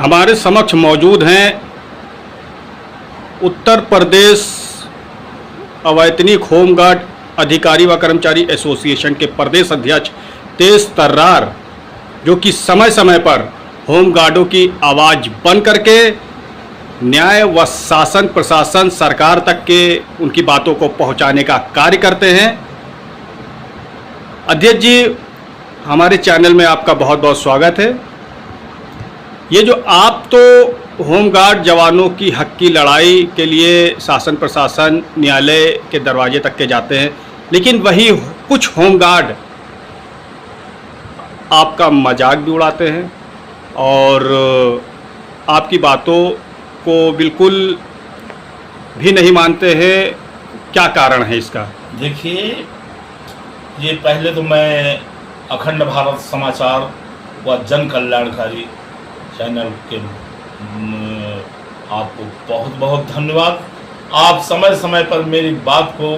हमारे समक्ष मौजूद हैं उत्तर प्रदेश अवैतनिक होमगार्ड अधिकारी व कर्मचारी एसोसिएशन के प्रदेश अध्यक्ष तेज तर्रार, जो कि समय समय पर होमगार्डों की आवाज़ बन करके न्याय व शासन प्रशासन सरकार तक के उनकी बातों को पहुंचाने का कार्य करते हैं। अध्यक्ष जी, हमारे चैनल में आपका बहुत बहुत स्वागत है। ये जो आप तो होमगार्ड जवानों की हक की लड़ाई के लिए शासन प्रशासन न्यायालय के दरवाजे तक के जाते हैं, लेकिन वही कुछ होमगार्ड आपका मजाक भी उड़ाते हैं और आपकी बातों को बिल्कुल भी नहीं मानते हैं। क्या कारण है इसका? देखिए, ये पहले तो मैं अखंड भारत समाचार व जन कल्याणकारी चैनल के आपको बहुत बहुत धन्यवाद। आप समय समय पर मेरी बात को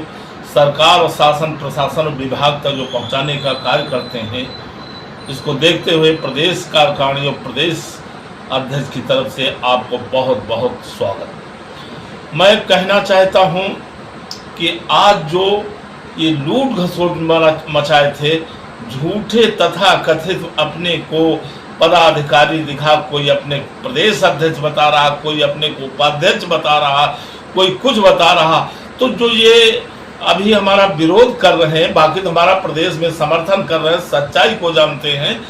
सरकार और शासन प्रशासन विभाग तक जो पहुंचाने का कार्य करते हैं, इसको देखते हुए प्रदेश कार्यकारिणी और प्रदेश अध्यक्ष की तरफ से आपको बहुत बहुत स्वागत। मैं कहना चाहता हूं कि आज जो ये लूट घसोट मचाए थे, झूठे तथा कथित अपने को पदाधिकारी दिखा, कोई अपने प्रदेश अध्यक्ष बता रहा, कोई अपने को उपाध्यक्ष बता रहा, कोई कुछ बता रहा, तो जो ये अभी हमारा विरोध कर रहे हैं, बाकी तो हमारा प्रदेश में समर्थन कर रहे हैं, सच्चाई को जानते हैं,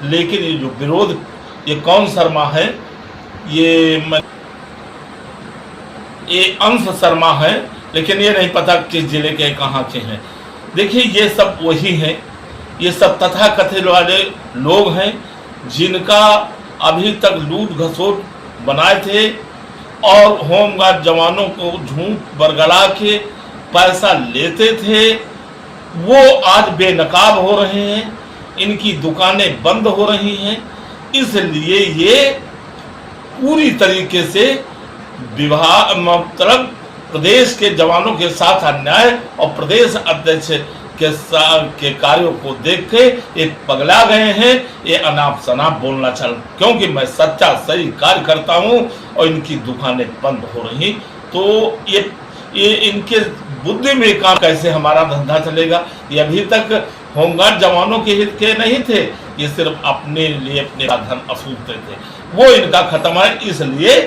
लेकिन ये जो विरोध, ये कौन शर्मा है, ये अंश शर्मा है, लेकिन ये नहीं पता किस जिले के कहाँ के हैं। देखिए, ये सब वही हैं, ये सब तथाकथित वाले लोग हैं जिनका अभी तक लूट घसोट बनाए थे और होमगार्ड जवानों को झूठ बरगला के पैसा लेते थे। वो आज बेनकाब हो रहे हैं, इनकी दुकानें बंद हो रही हैं, इसलिए ये पूरी तरीके से विभाग मतलब प्रदेश के जवानों के साथ अन्याय और प्रदेश अध्यक्ष के कार्यों को देख के एक पगला गए हैं। ये अनाप शनाप बोलना चल, क्योंकि मैं सच्चा सही कार्य करता हूं और इनकी दुकानें बंद हो रही, तो ये इनके बुद्धि में काम कैसे हमारा धंधा चलेगा। ये अभी तक होमगार्ड जवानों के हित के नहीं थे, ये सिर्फ अपने लिए अपने धन असूलते थे, वो इनका खत्म है। इसलिए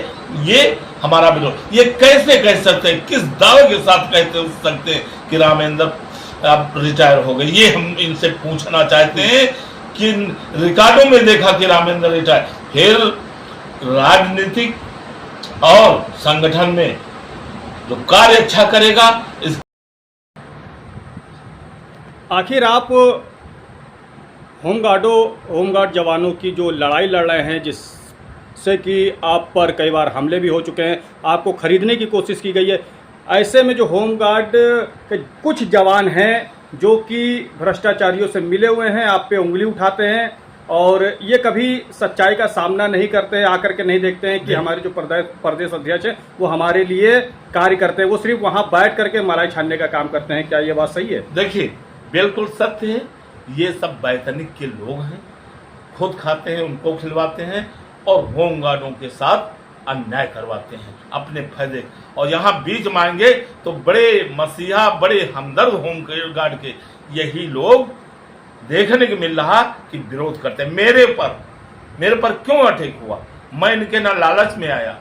ये हमारा विरोध। ये कैसे कह सकते हैं, किस दावे के साथ कह सकते हैं कि रामेंद्र अब रिटायर हो गए? ये हम इनसे पूछना चाहते हैं कि रिकॉर्डों में देखा कि रामेंद्र रिटायर, फिर राजनीतिक और संगठन में जो कार्य अच्छा करेगा, इस आखिर आप होमगार्ड जवानों की जो लड़ाई लड़ रहे हैं, जिससे कि आप पर कई बार हमले भी हो चुके हैं, आपको खरीदने की कोशिश की गई है, ऐसे में जो होमगार्ड के कुछ जवान हैं जो कि भ्रष्टाचारियों से मिले हुए हैं, आप पे उंगली उठाते हैं और ये कभी सच्चाई का सामना नहीं करते हैं, आकर के नहीं देखते हैं कि हमारे जो प्रदेश अध्यक्ष हैं वो हमारे लिए कार्य करते हैं, वो सिर्फ वहाँ बैठ करके मलाई छानने का काम करते हैं। क्या ये बात सही है? देखिए, बिल्कुल सत्य है। ये सब वैतनिक के लोग हैं, खुद खाते हैं, उनको खिलवाते हैं और होमगार्डों के साथ अन्याय करवाते हैं अपने फायदे। और यहाँ बीच मांगे तो बड़े मसीहा, बड़े हमदर्द होमगार्ड के यही लोग देखने को मिल रहा कि विरोध करते हैं। मेरे पर क्यों अटैक हुआ? मैं इनके ना लालच में आया,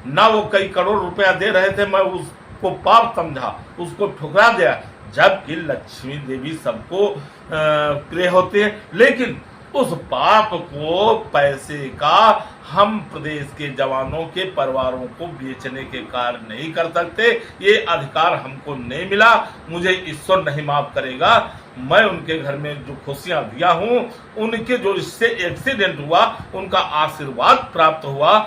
ना वो कई करोड़ रुपया दे रहे थे, मैं उसको पाप समझा, उसको ठुकरा दिया, जबकि लक्ष्मी देवी सबको प्रिय होते हैं। लेकिन उस पाप को, पैसे का, हम प्रदेश के जवानों के परिवारों को बेचने के कार्य नहीं कर सकते। ये अधिकार हमको नहीं मिला, मुझे ईश्वर नहीं माफ करेगा। मैं उनके घर में जो खुशियां दिया हूं, उनके जो इससे एक्सीडेंट हुआ, उनका आशीर्वाद प्राप्त हुआ,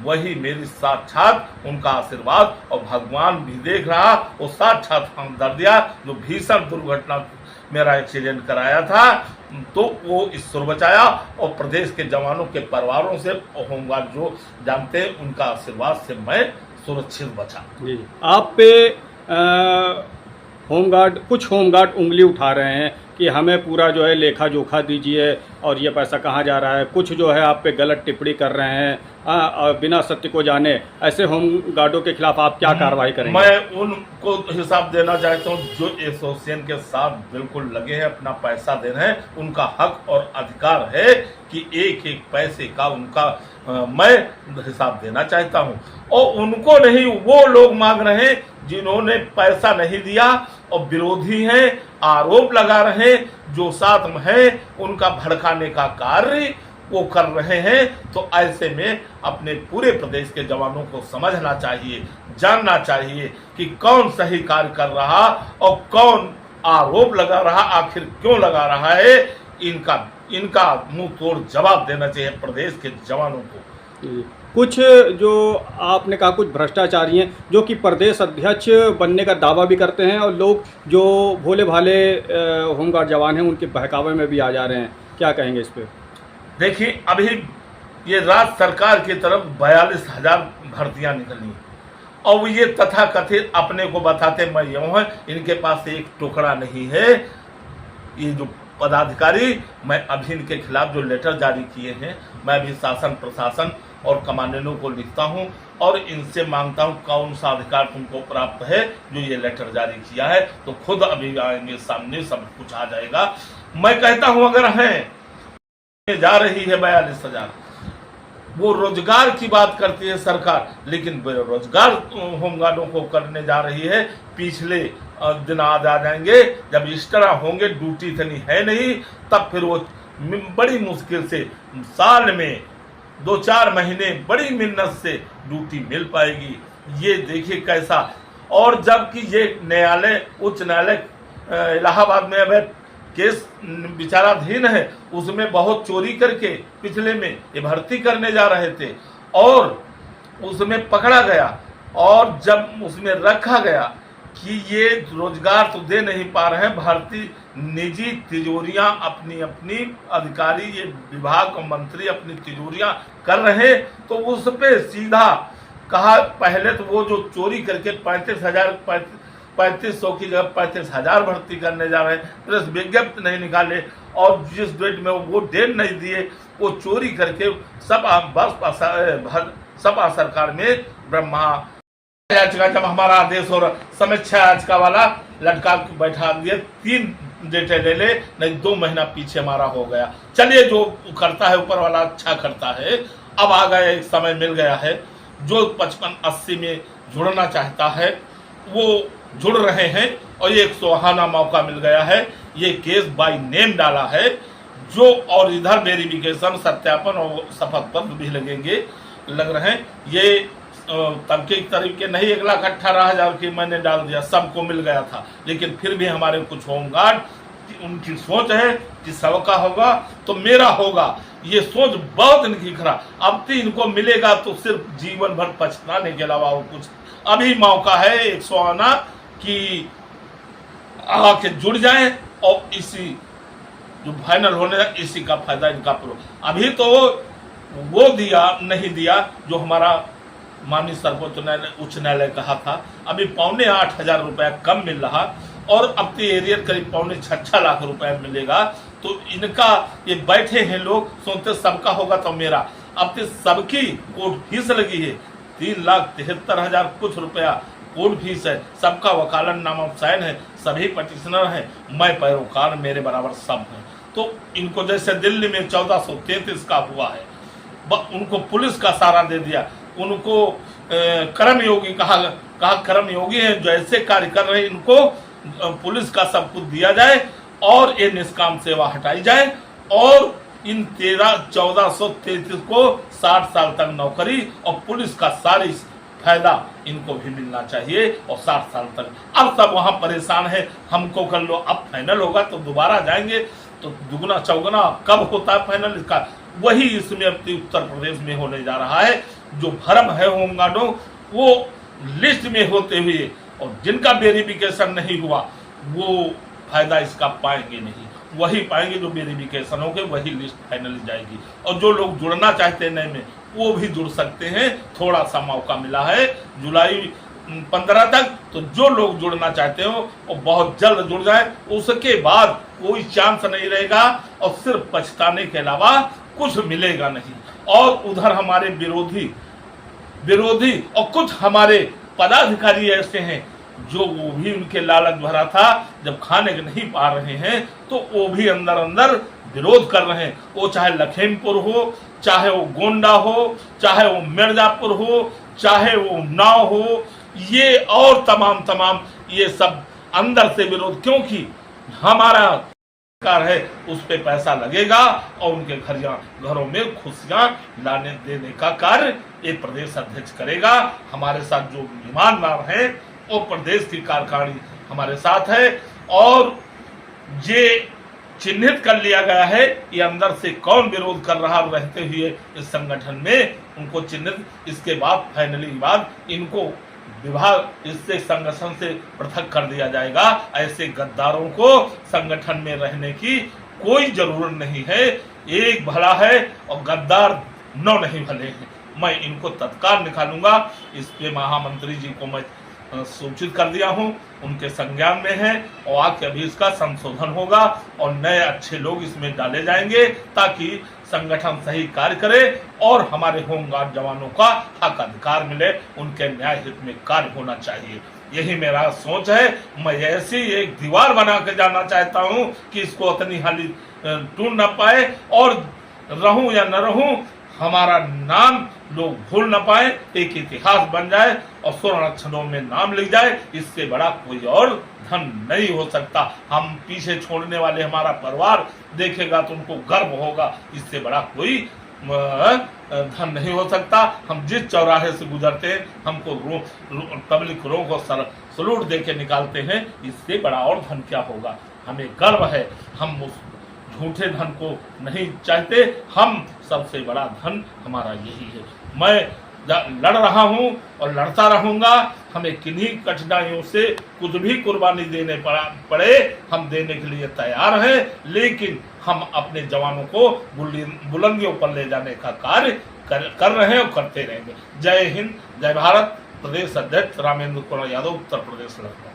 वही मेरी साक्षात उनका आशीर्वाद, और भगवान भी देख रहा, वो साक्षात हमदर्दिया जो भीषण दुर्घटना मेरा एक्सीडेंट कराया था, तो वो ईश्वर बचाया और प्रदेश के जवानों के परिवारों से, होमगार्ड जो जानते हैं, उनका आशीर्वाद से मैं सुरक्षित बचा। जी, आप पे कुछ होमगार्ड उंगली उठा रहे हैं कि हमें पूरा जो है लेखा जोखा दीजिए और ये पैसा कहाँ जा रहा है। कुछ जो है आप पे गलत टिप्पणी कर रहे हैं और बिना सत्य को जाने। ऐसे होमगार्डों के खिलाफ आप क्या कार्रवाई करेंगे? मैं उनको हिसाब देना चाहता हूँ जो एसोसिएशन के साथ बिल्कुल लगे हैं, अपना पैसा दे रहे हैं। उनका हक और अधिकार है कि एक एक पैसे का उनका मैं हिसाब देना चाहता हूँ। और उनको नहीं, वो लोग मांग रहे हैं जिन्होंने पैसा नहीं दिया और विरोधी हैं, आरोप लगा रहे हैं, जो साथ में है उनका भड़काने का कार्य वो कर रहे हैं। तो ऐसे में अपने पूरे प्रदेश के जवानों को समझना चाहिए, जानना चाहिए कि कौन सही कार्य कर रहा और कौन आरोप लगा रहा, आखिर क्यों लगा रहा है। इनका मुंह तोड़ जवाब देना चाहिए प्रदेश के जवानों को। कुछ जो आपने कहा कुछ भ्रष्टाचारी हैं जो कि प्रदेश अध्यक्ष बनने का दावा भी करते हैं और लोग जो भोले भाले होमगार्ड जवान हैं उनके बहकावे में भी आ जा रहे हैं, क्या कहेंगे इस पे? देखिए, अभी ये राज्य सरकार की तरफ 42,000 भर्तियां निकली और ये तथाकथित अपने को बताते मैं यूं है, इनके पास एक टुकड़ा नहीं है। ये जो पदाधिकारी, मैं अभी इनके खिलाफ जो लेटर जारी किए हैं, मैं अभी शासन प्रशासन और कमांडेंटों को लिखता हूं और इनसे मांगता हूं कौन सा अधिकार तुमको प्राप्त है जो ये लेटर जारी किया है। तो खुद अभी आएंगे सामने, सब कुछ आ जाएगा। मैं कहता हूं अगर हैं जा रही है 42,000, वो रोजगार की बात करती है सरकार, लेकिन बेरोजगार होमगार्डों को करने जा रही है। पिछले दिन आ जाएंगे जब इस तरह होंगे, ड्यूटी इतनी है नहीं, तब फिर वो बड़ी मुश्किल से साल में 2-4 महीने बड़ी मिन्नत से ड्यूटी मिल पाएगी। ये देखिए कैसा। और जबकि ये न्यायालय, उच्च न्यायालय इलाहाबाद में अब केस विचाराधीन है, उसमें बहुत चोरी करके पिछले में ये भर्ती करने जा रहे थे और उसमें पकड़ा गया। और जब उसमें रखा गया कि ये रोजगार तो दे नहीं पा रहे हैं, भर्ती निजी तिजोरियां अपनी अपनी अधिकारी, ये विभाग और मंत्री अपनी तिजोरियां कर रहे हैं, तो उस पे सीधा कहा। पहले तो वो जो चोरी करके 3500 की जगह 35,000 भर्ती करने जा रहे हैं, प्रेस विज्ञप्ति नहीं निकाले और जिस डेट में वो डेट नहीं दिए, वो चोरी करके सपा सरकार में ब्रह्मा याचिका, जब हमारा आदेश हो रहा, समीक्षा याचिका वाला लटका बैठा दिए, 3 डेटे ले ले, नहीं 2 महीना पीछे हमारा हो गया। चलिए, जो करता है ऊपर वाला अच्छा करता है। अब आ गया, एक समय मिल गया है, जो 55-80 में जुड़ना चाहता है वो जुड़ रहे हैं और ये एक सुहाना मौका मिल गया है। ये केस बाय नेम डाला है जो, और इधर वेरिफिकेशन, सत्यापन और शपथ पत्र भी लग रहे हैं। ये तबके की तरीके नहीं 1,18,000 की मैंने डाल दिया, सबको मिल गया था, लेकिन फिर भी हमारे कुछ होमगार्ड, उनकी सोच है कि सबका होगा तो मेरा होगा। ये सोच बहुत इनकी खराब। अब तो इनको मिलेगा तो सिर्फ जीवन भर पछताने के अलावा वो कुछ। अभी मौका है 100 आना कि आके जुड़ जाए और इसी जो फाइनल होने का इसी का फायदा इनका प्रो। अभी तो वो दिया नहीं दिया जो हमारा माननीय सर्वोच्च न्यायालय, उच्च न्यायालय कहा था। अभी 8,500 रुपया कम मिल रहा और अब तो एरियर करीब 6.25 लाख रुपया मिलेगा। तो इनका ये बैठे हैं लोग, सोचते सबका होगा तो मेरा। अब तो सबकी कोर्ट फीस लगी है 3,73,000 कुछ रुपया कोर्ट फीस है, सबका वकालतनामा साइन है, सभी पटिशनर हैं, मैं पैरोकार, मेरे बराबर सब हैं। तो इनको जैसे दिल्ली में 1433 का हुआ है, उनको पुलिस का सहारा दे दिया, उनको कर्मयोगी कहा कर्मयोगी हैं जो ऐसे कार्य कर रहे हैं, इनको पुलिस का सब कुछ दिया जाए और ये निष्काम सेवा हटाई जाए और इन 1433 को 60 साल तक नौकरी और पुलिस का सारी फायदा इनको भी मिलना चाहिए और 60 साल तक। अब सब वहां परेशान है, हमको कर लो, अब फाइनल होगा तो दोबारा जाएंगे तो दुगना चौगुना कब होता है फाइनल इसका, वही इसमें अपनी उत्तर प्रदेश में होने जा रहा है। जो भरम है होमगार्डों, वो लिस्ट में होते हुए और जिनका वेरिफिकेशन नहीं हुआ वो फायदा इसका पाएंगे नहीं, वही पाएंगे जो वेरिफिकेशन होंगे, वही लिस्ट फाइनल जाएगी। और जो लोग जुड़ना चाहते हैं नए में वो भी जुड़ सकते हैं, थोड़ा सा मौका मिला है। जुलाई 15 तक, तो जो लोग जुड़ना चाहते हो वो बहुत जल्द जुड़ जाए। उसके बाद कोई चांस नहीं रहेगा और सिर्फ पछताने के अलावा कुछ मिलेगा नहीं। और उधर हमारे विरोधी और कुछ हमारे पदाधिकारी ऐसे हैं जो वो भी उनके लालच भरा था, जब खाने के नहीं पा रहे हैं तो वो भी अंदर अंदर विरोध कर रहे हैं। वो चाहे लखीमपुर हो, चाहे वो गोंडा हो, चाहे वो मिर्जापुर हो, चाहे वो उन्नाव हो, ये और तमाम ये सब अंदर से विरोध, क्योंकि हमारा सरकार है उस पे पैसा लगेगा और उनके घरों में खुशियां लाने देने का कार्य ये प्रदेश अध्यक्ष करेगा। हमारे साथ जो ईमानदार हैं वो प्रदेश की कार्यकारिणी हमारे साथ है और ये चिन्हित कर लिया गया है ये अंदर से कौन विरोध कर रहा रहते हुए इस संगठन में, उनको चिन्हित, इसके बाद फाइनली बाद इनको विभाग इससे संगठन से पृथक कर दिया जाएगा। ऐसे गद्दारों को संगठन में रहने की कोई जरूरत नहीं है। एक भला है और गद्दार 9 नहीं भले हैं। मैं इनको तत्काल निकालूंगा। इस पे महामंत्री जी को मैं सूचित कर दिया हूं, उनके संज्ञान में है और आके अभी इसका संशोधन होगा और नए अच्छे लोग इसमें डाले जाएंगे ताकि संगठन सही कार्य करे और हमारे होमगार्ड जवानों का हक अधिकार मिले, उनके न्याय हित में कार्य होना चाहिए। यही मेरा सोच है। मैं ऐसी एक दीवार बना के जाना चाहता हूं कि इसको उतनी हाली टूट न पाए और रहूं या न रहूं हमारा नाम लोग भूल न पाए, एक इतिहास बन जाए और स्वर्ण अक्षरों में नाम लिख जाए। इससे बड़ा कोई और धन नहीं हो सकता। हम पीछे छोड़ने वाले हमारा परिवार देखेगा तो उनको गर्व होगा। इससे बड़ा कोई धन नहीं हो सकता। हम जिस चौराहे से गुजरते हैं हमको पब्लिक रो को सलूट दे के निकालते हैं, इससे बड़ा और धन क्या होगा। हमें गर्व है, हम उस झूठे धन को नहीं चाहते। हम सबसे बड़ा धन हमारा यही है। मैं लड़ रहा हूं और लड़ता रहूंगा। हमें किन्हीं कठिनाइयों से कुछ भी कुर्बानी देने पड़े हम देने के लिए तैयार हैं, लेकिन हम अपने जवानों को बुलंदियों पर ले जाने का कार्य कर रहे हैं और करते रहेंगे। जय हिंद, जय भारत। प्रदेश अध्यक्ष रामेंद्र कुमार यादव, उत्तर प्रदेश लखनऊ।